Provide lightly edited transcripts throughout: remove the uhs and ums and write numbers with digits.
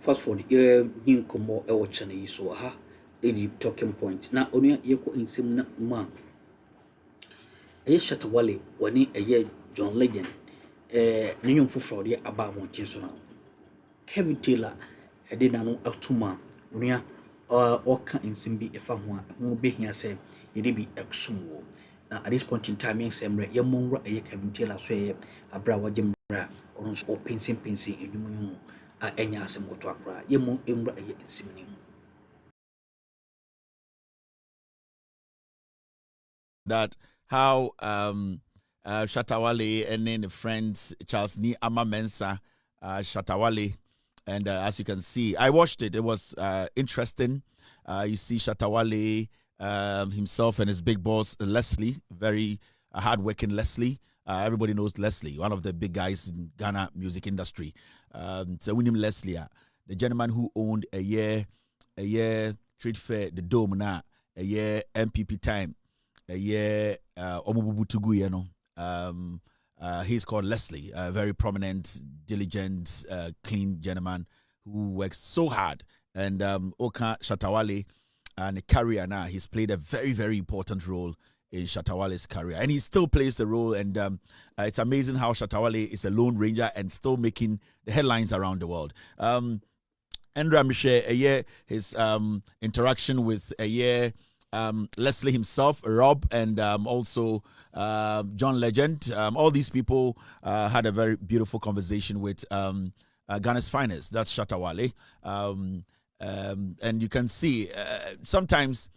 fast forward yin komo e wo chane yi so ha edi talking point na onua yeko nsem na ma Shatta Wale wani John Legend ne nwom foforo de aba abonten so na Kevin Taylor de nanu atuma onua oka nsem bi efa ho a ho behia se yede bi eksum wo na at this point in time yen semre yemonra Kevin Taylor so abra waje mra ono so pensin edwum a enya asem goto akra yemo emra nsem ni that how Shatta Wale and then the friends Charles Ni Ama Mensa, Shatta Wale, and as you can see, I watched it. It was interesting. You see Shatta Wale himself and his big boss Leslie, very hardworking Leslie. Everybody knows Leslie, one of the big guys in Ghana music industry. So we name Leslie, the gentleman who owned a year trade fair, the Dome now, a year MPP time. He's called Leslie, a very prominent, diligent, clean gentleman who works so hard. And Oka Shatta Wale and the career now, he's played a very, very important role in Shatta Wale's career. And he still plays the role. And it's amazing how Shatta Wale is a lone ranger and still making the headlines around the world. Andrea Miche, his interaction with Leslie himself, Rob, and also John Legend. All these people had a very beautiful conversation with Ghana's finest. That's Shatta Wale. And you can see sometimes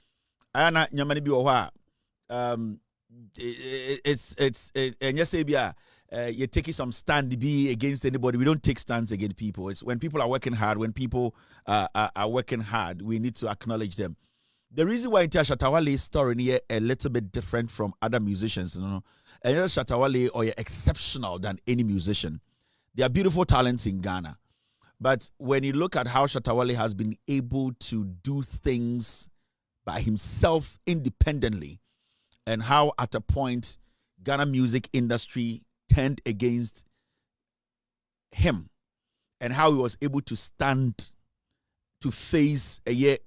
you're taking some stand to be against anybody. We don't take stands against people. It's when people are working hard, when people are working hard, we need to acknowledge them. The reason why Shatta Wale's story is a little bit different from other musicians, and Shatta Wale are exceptional than any musician. They are beautiful talents in Ghana. But when you look at how Shatta Wale has been able to do things by himself independently, and how at a point Ghana music industry turned against him, and how he was able to stand to face the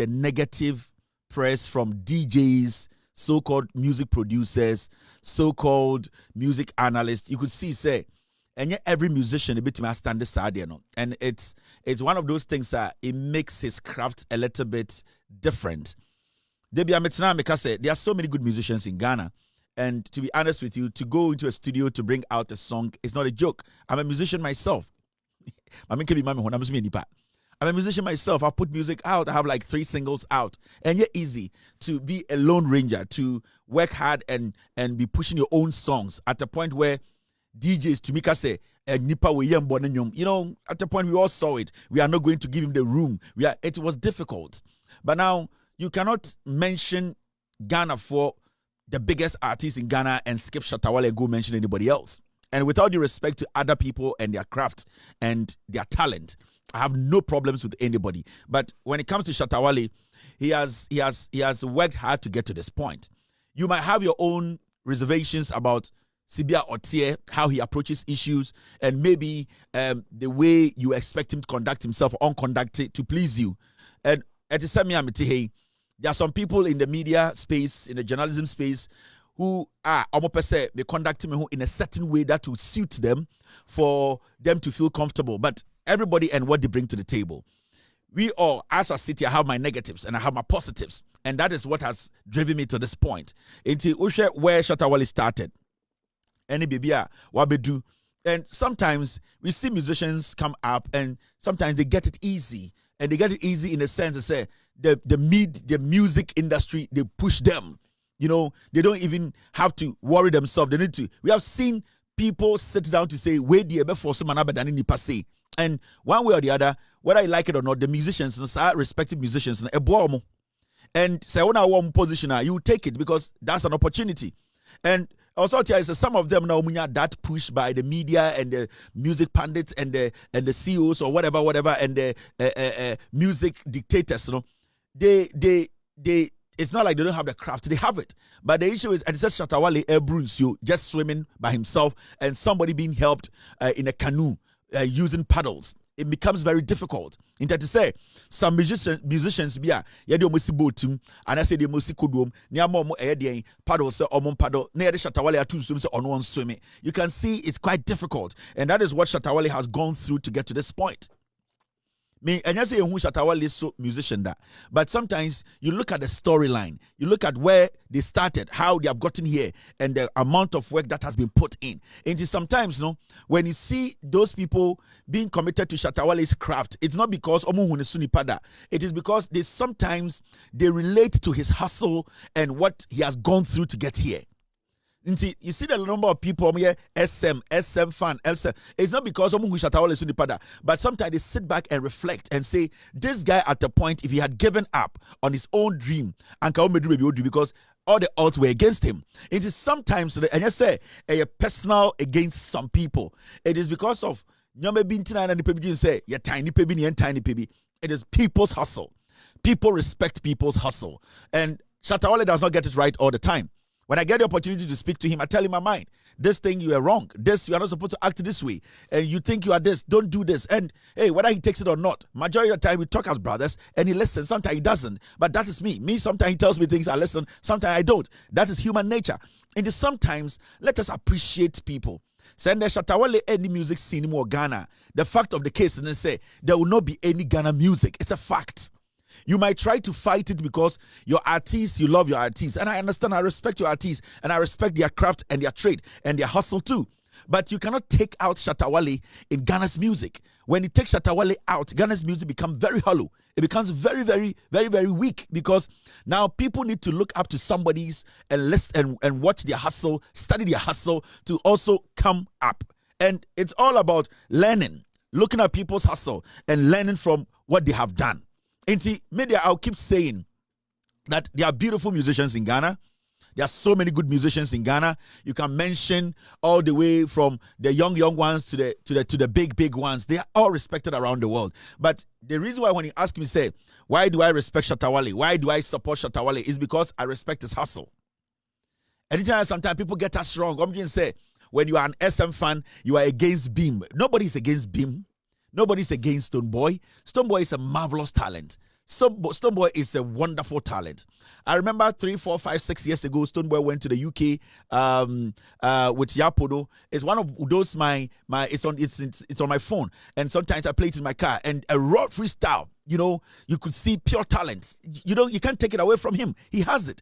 negative press from DJs, so-called music producers, so-called music analysts. You could see, and yet every musician a bit to stand this side, and it's one of those things that it makes his craft a little bit different. There are so many good musicians in Ghana, and to be honest with you, to go into a studio to bring out a song is not a joke. I'm a musician myself. I'm a musician myself. I put music out. I have like 3 singles out. And yet easy to be a lone ranger, to work hard and be pushing your own songs at a point where DJs to make us say, at the point we all saw it. We are not going to give him the room. It was difficult. But now you cannot mention Ghana for the biggest artist in Ghana and skip Shatta Wale and go mention anybody else. And with all due respect to other people and their craft and their talent, I have no problems with anybody. But when it comes to Shatta Wale, he has worked hard to get to this point. You might have your own reservations about Sibia Otie, how he approaches issues, and maybe the way you expect him to conduct himself or unconducted to please you. And at the same time, there are some people in the media space, in the journalism space, who are they conduct him in a certain way that will suit them for them to feel comfortable. But everybody and what they bring to the table. We all, as a city, I have my negatives and I have my positives. And that is what has driven me to this point. Until where Shatta Wale started. Any baby, what we do. And sometimes we see musicians come up and sometimes they get it easy. And they get it easy in the sense that say the music industry, they push them. They don't even have to worry themselves. They need to. We have seen people sit down to say, wait the before someone than any passe. And one way or the other, whether I like it or not, the musicians, respective musicians, and say when I want position, you take it because that's an opportunity. And also, some of them now that pushed by the media and the music pundits and the CEOs or whatever, and the music dictators. They it's not like they don't have the craft; they have it. But the issue is, and it says Shatta Wale just swimming by himself, and somebody being helped in a canoe using paddles. it becomes very difficult. In that to say, some musicians be ya do musi botum, and I say the musi kudum, near more paddle, so paddle, near the Shatta Wale two swims on one swimming. You can see it's quite difficult, and that is what Shatta Wale has gone through to get to this point. Me, and I say who Shatta Wale is so musician that, but sometimes you look at the storyline, you look at where they started, how they have gotten here, and the amount of work that has been put in. It is sometimes, when you see those people being committed to Shatta Wale's craft, it's not because it is because sometimes they relate to his hustle and what he has gone through to get here. You see the number of people here, SM fan, SM. It's not because someone who Shatta Wale is unipada, but sometimes they sit back and reflect and say, this guy at a point, if he had given up on his own dream, and because all the odds were against him. It is sometimes, and I say, a personal against some people. It is because of say, you're tiny baby and tiny baby. It is people's hustle. People respect people's hustle. And Shatta Wale does not get it right all the time. When I get the opportunity to speak to him, I tell him my mind. This thing, you are wrong. This, you are not supposed to act this way. And you think you are this, don't do this. And hey, whether he takes it or not, majority of the time we talk as brothers and he listens. Sometimes he doesn't. But that is me. Sometimes he tells me things, I listen. Sometimes I don't. That is human nature. And sometimes, let us appreciate people. Send the Shatta Wale any music scene more Ghana. The fact of the case, and they say, there will not be any Ghana music. It's a fact. You might try to fight it because your artists, you love your artists. And I understand, I respect your artists. And I respect their craft and their trade and their hustle too. But you cannot take out Shatta Wale in Ghana's music. When you take Shatta Wale out, Ghana's music becomes very hollow. It becomes very, very, very, very weak because now people need to look up to somebody's and listen and watch their hustle, study their hustle to also come up. And it's all about learning, looking at people's hustle and learning from what they have done. And see, media, I'll keep saying that there are beautiful musicians in Ghana. There are so many good musicians in Ghana. You can mention all the way from the young ones to the big ones. They are all respected around the world. But the reason why when you ask me, say, why do I respect Shatta Wale? Why do I support Shatta Wale? Is because I respect his hustle. Anytime, sometimes people get us wrong. I'm going to say, when you are an SM fan, you are against Beam. Nobody's against Beam. Nobody's against Stonebwoy. Stonebwoy is a marvelous talent. Stonebwoy is a wonderful talent. I remember 3, 4, 5, 6 years ago, Stonebwoy went to the UK with Yapodo. It's one of those it's on my phone, and sometimes I play it in my car. And a raw freestyle, you could see pure talent. You can't take it away from him. He has it.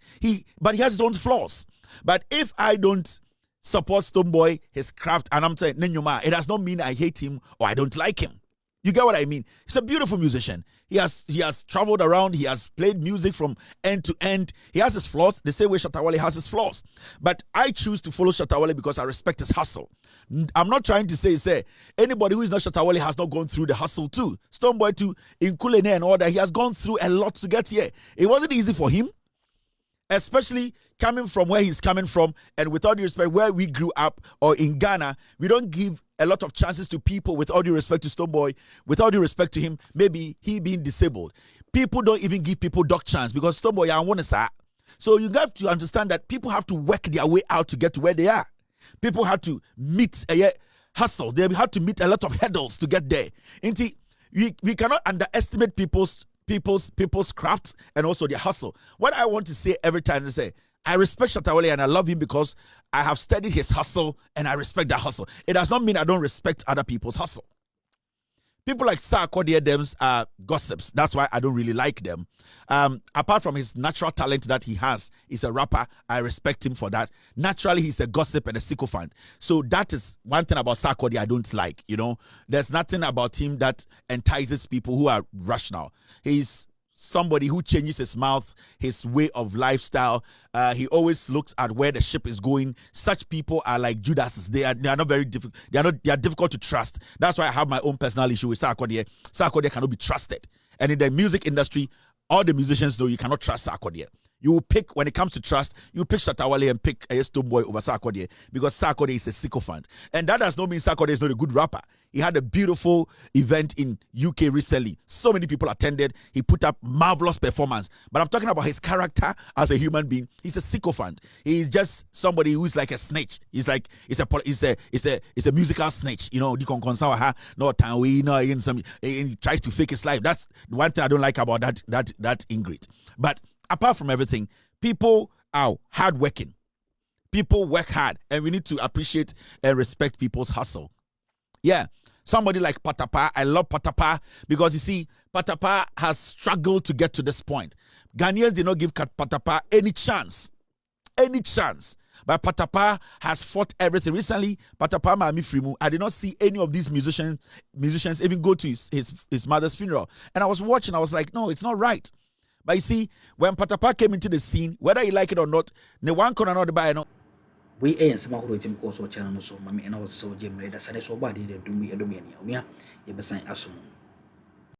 But he has his own flaws. But if I don't support Stonebwoy, his craft, and I'm saying Nenyoma, it does not mean I hate him or I don't like him. You get what I mean? He's a beautiful musician. He has traveled around. He has played music from end to end. He has his flaws, the same way Shatta Wale has his flaws. But I choose to follow Shatta Wale because I respect his hustle. I'm not trying to say anybody who is not Shatta Wale has not gone through the hustle too. Stonebwoy too, in Kulene and all that, he has gone through a lot to get here. It wasn't easy for him, especially coming from where he's coming from, and with all due respect, where we grew up, or in Ghana, we don't give a lot of chances to people. With all due respect to Stonebwoy, with all due respect to him, maybe he being disabled, people don't even give people dog chance because Stonebwoy, I want to say. So you have to understand that people have to work their way out to get to where they are. People have to meet a hustle. They have to meet a lot of hurdles to get there. And we cannot underestimate people's crafts and also their hustle. What I want to say every time is I respect Shatta Wale and I love him because I have studied his hustle and I respect that hustle. It does not mean I don't respect other people's hustle. People like Sarkodie Dems are gossips. That's why I don't really like them. Apart from his natural talent that he has, he's a rapper. I respect him for that. Naturally, he's a gossip and a sycophant. So that is one thing about Sarkodie I don't like. There's nothing about him that entices people who are rational. He's somebody who changes his mouth, his way of lifestyle. He always looks at where the ship is going. Such people are like Judases. They are not very difficult. They are difficult to trust. That's why I have my own personal issue with Sarkodie. Sarkodie cannot be trusted. And in the music industry, all the musicians know you cannot trust Sarkodie. You will pick, when it comes to trust, you pick Shatta Wale and pick a Stonebwoy over Sarkodie because Sarkodie is a sycophant. And that does not mean Sarkodie is not a good rapper. He had a beautiful event in UK recently. So many people attended. He put up marvelous performance. But I'm talking about his character as a human being. He's a sycophant. He's just somebody who's like a snitch. He's a musical snitch. You know, he tries to fake his life. That's one thing I don't like about that Ingrid. But apart from everything, people are hardworking. People work hard, and we need to appreciate and respect people's hustle. Yeah, somebody like Patapaa, I love Patapaa because you see, Patapaa has struggled to get to this point. Ghanaians did not give Patapaa any chance. But Patapaa has fought everything. Recently, Patapaa Mami Frimu, I did not see any of these musicians even go to his mother's funeral. And I was watching, I was like, no, it's not right. But you see, when Patapaa came into the scene, whether you like it or not, the one can not buy no. We ain't some who team course or channel so mammy and I was so Jim Reda Sanes or body, the Dumi Adomania, you besign Asum.